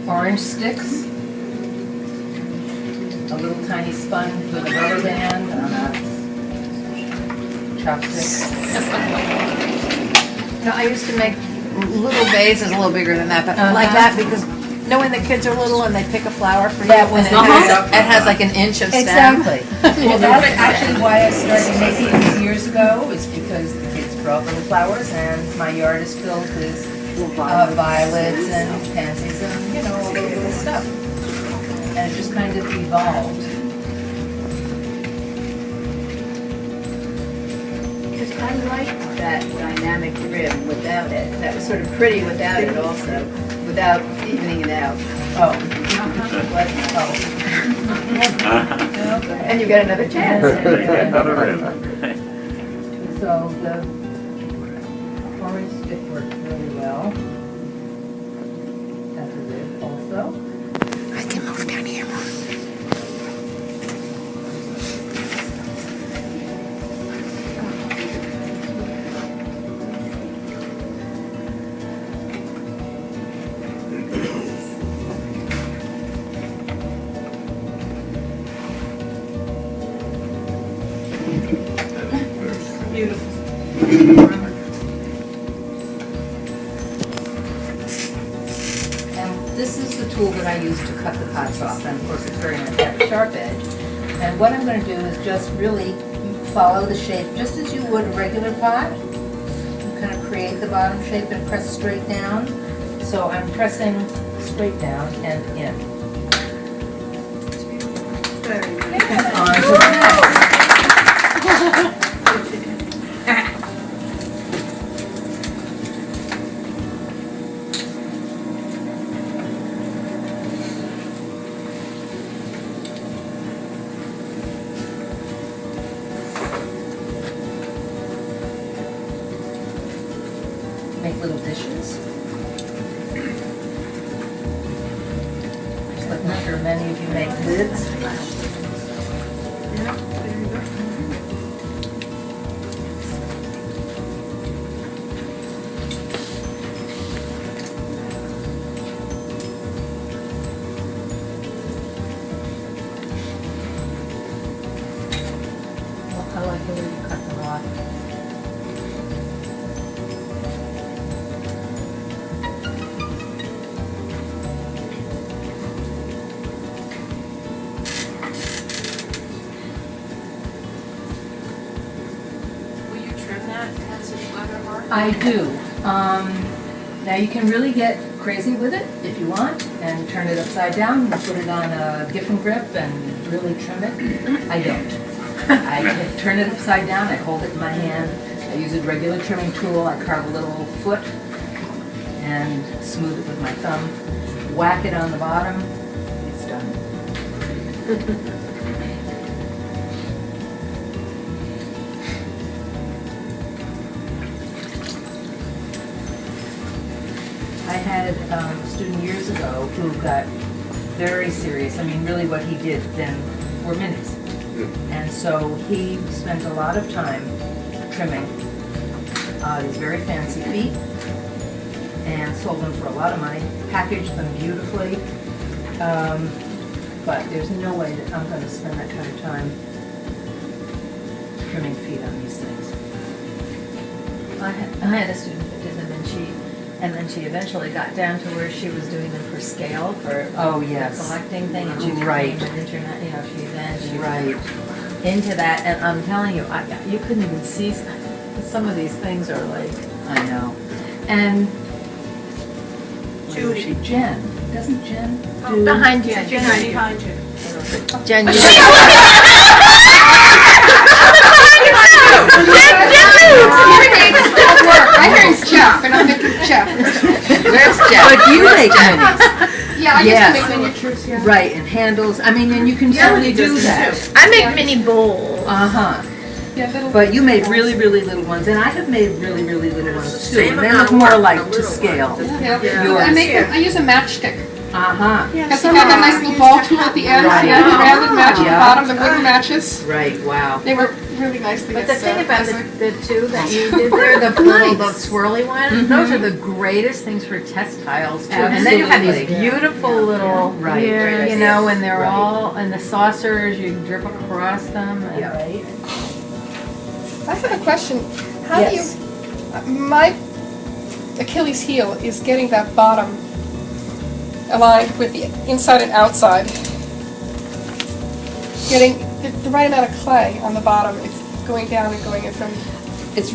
orange sticks, a little tiny sponge with a rubber band on a chopstick. No, I used to make little vases a little bigger than that, but like that because when the kids are little and they pick a flower for you, That was and it has like an inch of stem. Exactly. Well, that's actually why I started making these years ago, is because the kids brought little flowers and my yard is filled with violets and pansies and, you know, all the little stuff. And it just kind of evolved. Because I like that dynamic rim without it. That was sort of pretty without it also, without evening it out. Oh. And you get another chance. So the orange stick worked really well. That's a rib also. I can move down here more. And this is the tool that I use to cut the pots off, and of course it's very much at a sharp edge. And what I'm going to do is just really follow the shape, just as you would a regular pot. You kind of create the bottom shape and press straight down. So I'm pressing straight down and in. And on to the next. Make little dishes. Just looking sure many of you make lids. Well, I like the way you cut them off. I do. Now you can really get crazy with it if you want and turn it upside down and put it on a giffen grip and really trim it. I don't. I turn it upside down, I hold it in my hand, I use a regular trimming tool, I carve a little foot and smooth it with my thumb, whack it on the bottom, it's done. I had a student years ago who got very serious. I mean, really what he did then were minis. And so he spent a lot of time trimming these very fancy feet and sold them for a lot of money, packaged them beautifully. But there's no way that I'm going to spend that kind of time trimming feet on these things. I had a student that did them, and then she eventually got down to where she was doing them for scale for Oh, the yes. collecting thing, and she Right. became an internet. You know, she Right. was into that, and I'm telling you, you couldn't even see some of these things are like. I know. And Judy. Jen. Doesn't Jen do? behind you, Behind you. Jen, you. I heard Jeff, and I'm making Jeff. Where's Jeff? But you make minis. Yeah, I Yes. used to make miniatures, yeah. Right, and handles. I mean, and you can certainly do that. I make mini bowls. Uh-huh. Yeah, little. But you made really, really little ones, and I have made really, really little ones too. And they look more like to scale. Yeah. Yours. I use a matchstick. Uh-huh. Because you have that nice little ball tool at the end, Right. yeah, the rounded match at the Yeah. bottom, the wooden matches. Right, wow. They were really nicely. But the as, thing about as the two that you did there, the little, the swirly one, those are the greatest things for textiles too. And then you have these Absolutely. beautiful little, Right. you know, and they're Right. all, and the saucers, you drip across them. And Right. I have a question. How Yes. do you? My Achilles heel is getting that bottom aligned with the inside and outside. Getting the right amount of clay on the bottom. It's going down and going in from. It's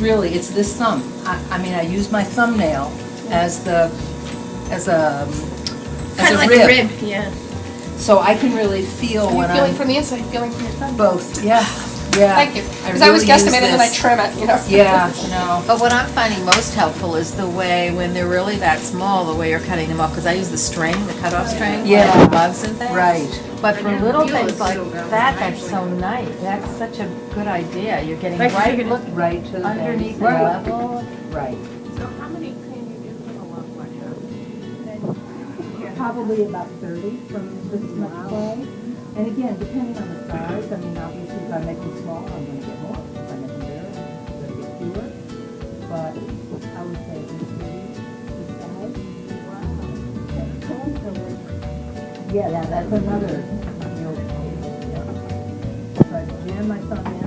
this thumb. I mean, I use my thumbnail as a Kind of like rib. a rib, yeah. So I can really feel Are you when feeling I'm from the inside? Feeling from your thumb? both. Yeah. Yeah. Thank you. Because I always really use guesstimate and then I this. trim it. You know. Yeah. No. But what I'm finding most helpful is the way, when they're really that small, the way you're cutting them off, because I use the string, the cutoff string, Yeah. for the gloves and things. Right. But for little heel things is like so that, that's so nice. That's such a good idea. You're getting right, look Right to the underneath the base. level. Right. So how many can you do from a lump like that? Probably about 30 from this much clay. And again, depending on the size, I mean, obviously if I make them small, I'm going to get more. If I make them bigger, I'm going to get fewer. But I would say this size. Yeah, that's another real yeah. So I jam my thumb in.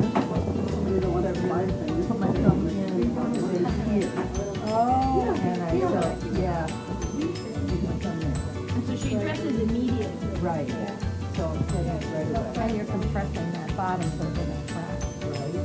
Whatever my thing. Put my thumb in here. Oh. And I go, yeah. Use my thumb in. So she dresses immediately. Right. So I'm setting it right away. And you're compressing that bottom so it doesn't crack. Right.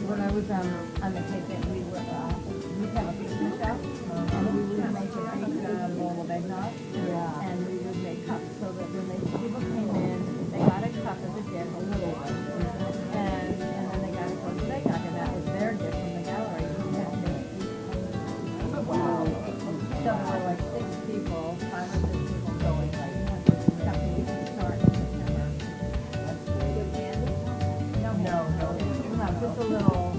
When I was on vacation, we had a picnic shop, and we would make a big bowl of eggnog. Yeah. And we would make cups so that when people came in, they got a cup as a gift, a little one. And then they got a glass of eggnog, and that was their gift from the gallery. Wow. So there were like 6 people, 5 or 6 people going, like, something you can start in September. No, just a little,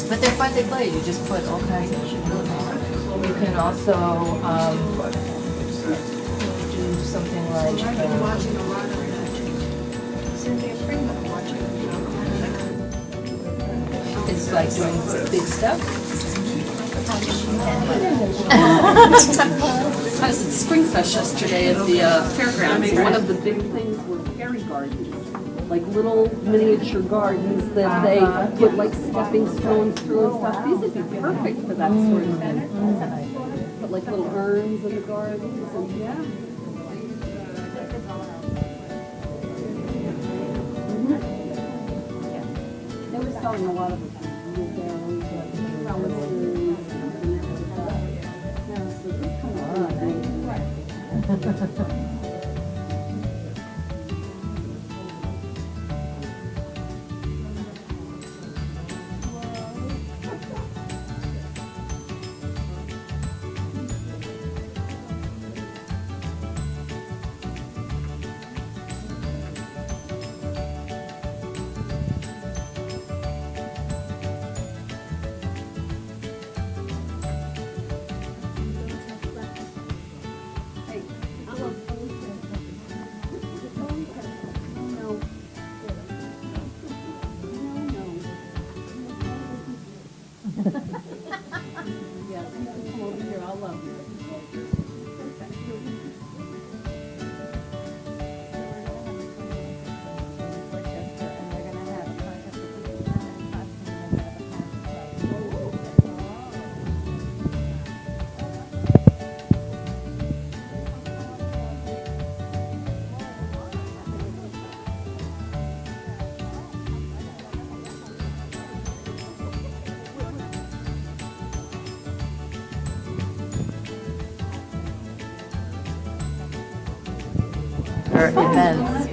But they're fun to play. You just put all kinds of shit on them. You can also do something like it's like doing big stuff. I was at Springfest yesterday at the fairgrounds. One of the big things were fairy gardens, like little miniature gardens that they put like stepping stones through and stuff. These would be perfect for that sort of thing. Put like little urns in the gardens and yeah. They were selling a lot of blueberries, like trellises, and yeah, so this kind of thing. Events.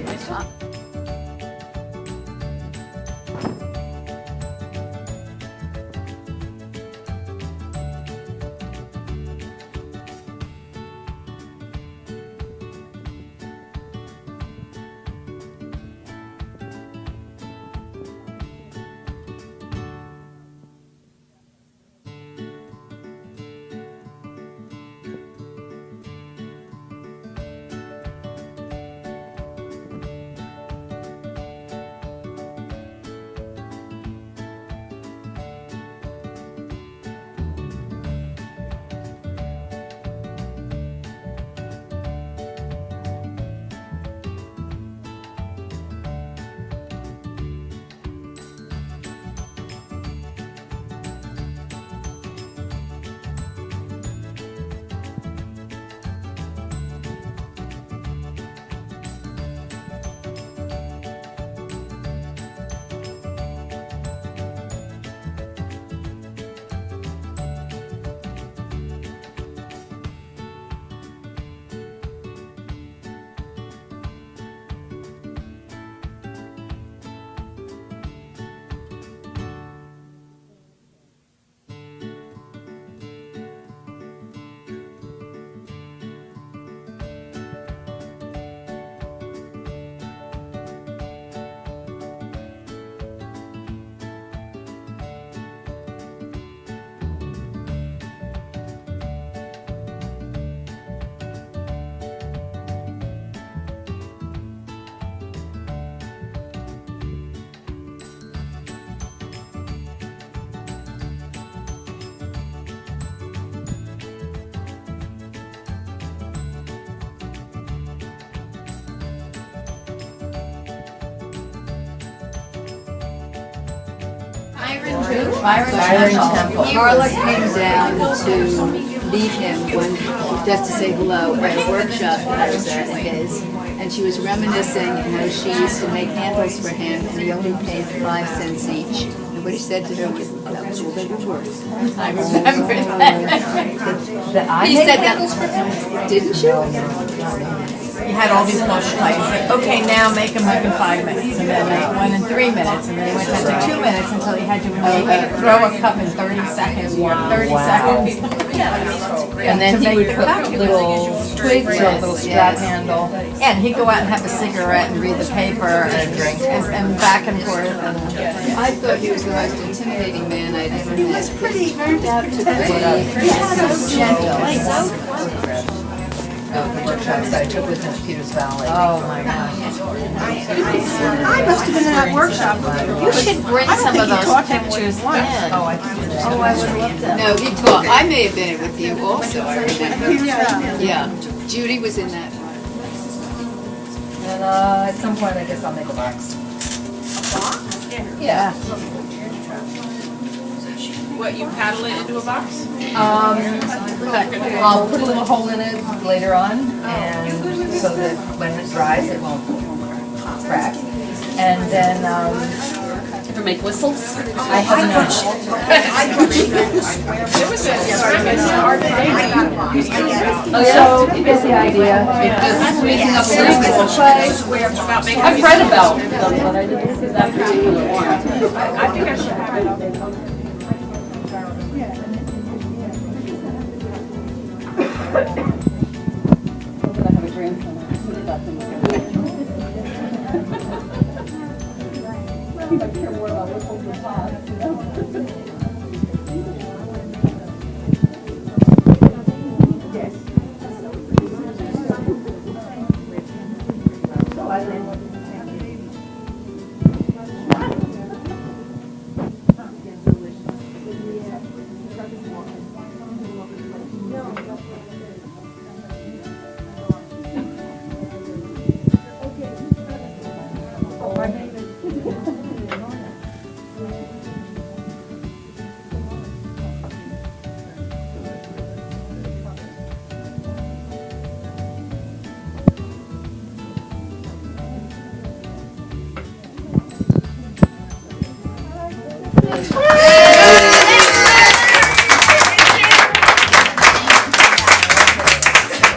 Byron Temple. Carla came down to meet him just to say hello at a workshop that I was at his. And she was reminiscing how she used to make handles for him and he only paid 5 cents each. And what he said to her was, that was all they were worth. I remember that. He said that, didn't you? He had all these multipliers. He's like, okay, now make them like in 5 minutes, and then make one in 3 minutes, and then he went down to 2 minutes until he had to throw a cup in 30 seconds. 30 seconds. And then he would put little twigs A little strap handle. And he'd go out and have a cigarette and read the paper and drink and back and forth. And I thought he was the most intimidating man I'd ever met. He turned out to be gentle. The workshops that I took with him at Peters Valley. oh my gosh. I must have been in that workshop. You should bring some of those pictures in. Oh, I can do that. Oh, I would love that. No, he taught. I may have been with you also, I remember. Yeah, Judy was in that one. And at some point, I guess I'll make a box. Yeah. What, you paddle it into a box? I'll put a little hole in it later on, and so that when it dries, it won't crack. And then Ever make whistles? I have not. There was a art So you get the idea. It's just squeezing up a little bit of clay. about making. I've read about them, but I didn't see that particular one. I think I should have it.